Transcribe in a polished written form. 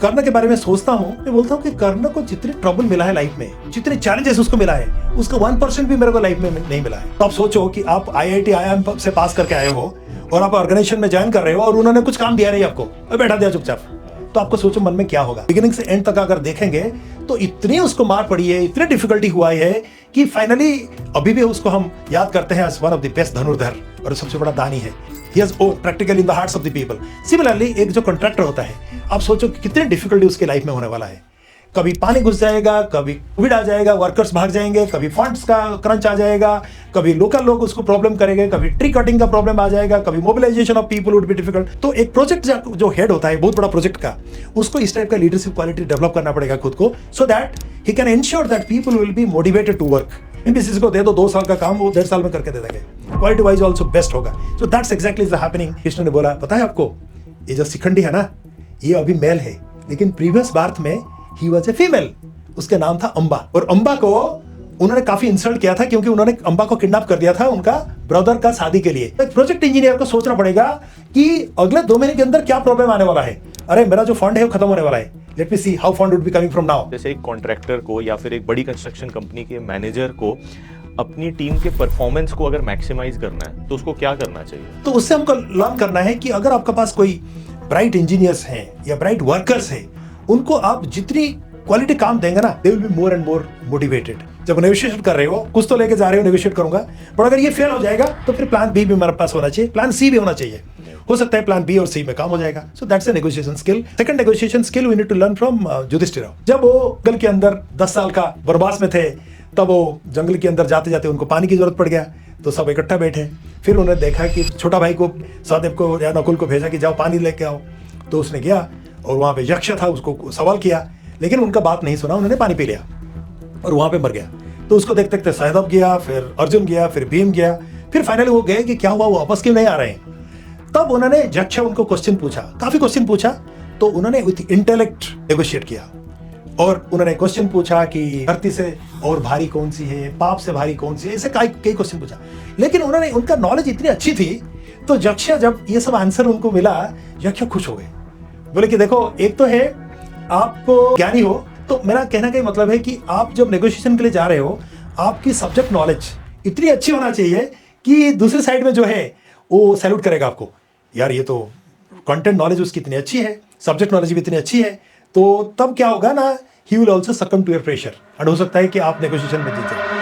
कर्ण के बारे में सोचता हूँ, मैं बोलता हूँ कि कर्ण को जितने ट्रबल मिला है लाइफ में, जितने चैलेंजेस उसको मिला है, उसका 1% भी मेरे को लाइफ में नहीं मिला है। तो आप सोचो कि आप IIT IIM से पास करके आए हो और आप ऑर्गेनाइजेशन में ज्वाइन कर रहे हो और उन्होंने कुछ काम दिया नहीं आपको, बैठा दिया चुपचाप, तो आपको सोचो मन में क्या होगा। बिगिनिंग से एंड तक अगर देखेंगे तो इतनी उसको मार पड़ी है, इतनी डिफिकल्टी हुआ है कि फाइनली अभी भी उसको हम याद करते हैं as one of the best धनुर्धर और सबसे बड़ा दानी है। He has practical in the hearts of the people. Similarly, एक जो कॉन्ट्रैक्टर होता है, आप सोचो कि कितनी डिफिकल्टी उसके लाइफ में होने वाला है। कभी पानी घुस जाएगा, कभी कोविड आ जाएगा, वर्कर्स भाग जाएंगे, कभी फंड्स का क्रंच आ जाएगा, कभी लोकल लोग उसको प्रॉब्लम करेंगे, कभी ट्री कटिंग का प्रॉब्लम आ जाएगा, कभी mobilisation of people would be difficult. तो एक प्रोजेक्ट जो हेड होता है बहुत बड़ा प्रोजेक्ट का, उसको इस टाइप का लीडरशिप क्वालिटी डेवलप करना पड़ेगा खुद को, so that he can ensure that people will be motivated to work. MBCC को दे दो 2 साल का काम, वो 1.5 साल में करके दे देंगे, क्वालिटी वाइज ऑल्सो बेस्ट होगा। So that's exactly is happening. Krishna ने बोला, पता है आपको, ये जो शिखंडी है ना, ये अभी मेल है, लेकिन प्रीवियस बर्थ में ही वाज ए फीमेल, उसका नाम था अंबा। और अंबा को उन्होंने काफी इंसल्ट किया था क्योंकि उन्होंने अंबा को किडनैप कर दिया था उनका ब्रदर का शादी के लिए। एक प्रोजेक्ट इंजीनियर को सोचना पड़ेगा कि अगले 2 महीने के अंदर क्या प्रॉब्लम आने वाला है। अरे मेरा जो फंड है वो खत्म होने वाला है, let me see how fund would be coming from now. जैसे एक कॉन्ट्रैक्टर को या फिर एक बड़ी कंस्ट्रक्शन कंपनी के मैनेजर को अपनी टीम के परफॉर्मेंस को अगर मैक्सिमाइज करना है तो उसको क्या करना चाहिए? तो उससे हमको लर्न करना है कि अगर आपके पास कोई ब्राइट इंजीनियर्स हैं या ब्राइट वर्कर्स हैं, उनको आप जितनी क्वालिटी काम देंगे ना, they will be more and more motivated. जब नेगोशिएशन कर रहे हो, कुछ तो लेके जा रहे हो, नेगोशिएट करूंगा, पर अगर ये फेल हो जाएगा तो फिर प्लान बी भी हमारे पास होना चाहिए, प्लान सी भी होना चाहिए। हो सकता है प्लान बी और सी में काम हो जाएगा। So that's a negotiation skill. Second negotiation skill we need to learn from Yudhishthir. जब वो जंगल के अंदर 10 साल का वनवास में थे, तब वो जंगल के अंदर जाते जाते उनको पानी की जरूरत पड़ गया, तो सब इकट्ठा बैठे। फिर उन्होंने देखा कि छोटा भाई को, सहदेव को या नकुल को भेजा कि जाओ पानी लेके आओ, तो उसने गया और वहाँ पे यक्ष था, उसको सवाल किया, लेकिन उनका बात नहीं सुना, उन्होंने पानी पी लिया और वहाँ पे मर गया। तो उसको देखते देखते सहदेव गया, फिर अर्जुन गया, फिर भीम गया, फिर फाइनली वो गए कि क्या हुआ, वो वापस क्यों नहीं आ रहे हैं। तब उन्होंने यक्ष उनको क्वेश्चन पूछा, काफी क्वेश्चन पूछा, तो उन्होंने विथ इंटेलेक्ट नेगोशिएट किया और उन्होंने क्वेश्चन पूछा कि धरती से और भारी कौन सी है, पाप से भारी कौन सी है, ऐसे कई क्वेश्चन पूछा। लेकिन उन्होंने, उनका नॉलेज इतनी अच्छी थी, तो यक्ष जब ये सब आंसर उनको मिला, यक्ष खुश हो गए, बोले कि देखो, एक तो है आप ज्ञानी हो, तो मेरा कहना का मतलब है कि आप जब नेगोशिएशन के लिए जा रहे हो, आपकी सब्जेक्ट नॉलेज इतनी अच्छी होना चाहिए कि दूसरी साइड में जो है वो सैल्यूट करेगा आपको, यार ये तो कंटेंट नॉलेज उसकी इतनी अच्छी है, सब्जेक्ट नॉलेज भी इतनी अच्छी है। तो तब क्या होगा ना, he will also succumb to your pressure, and हो सकता है कि आप नेगोशिएशन में जीत जाए।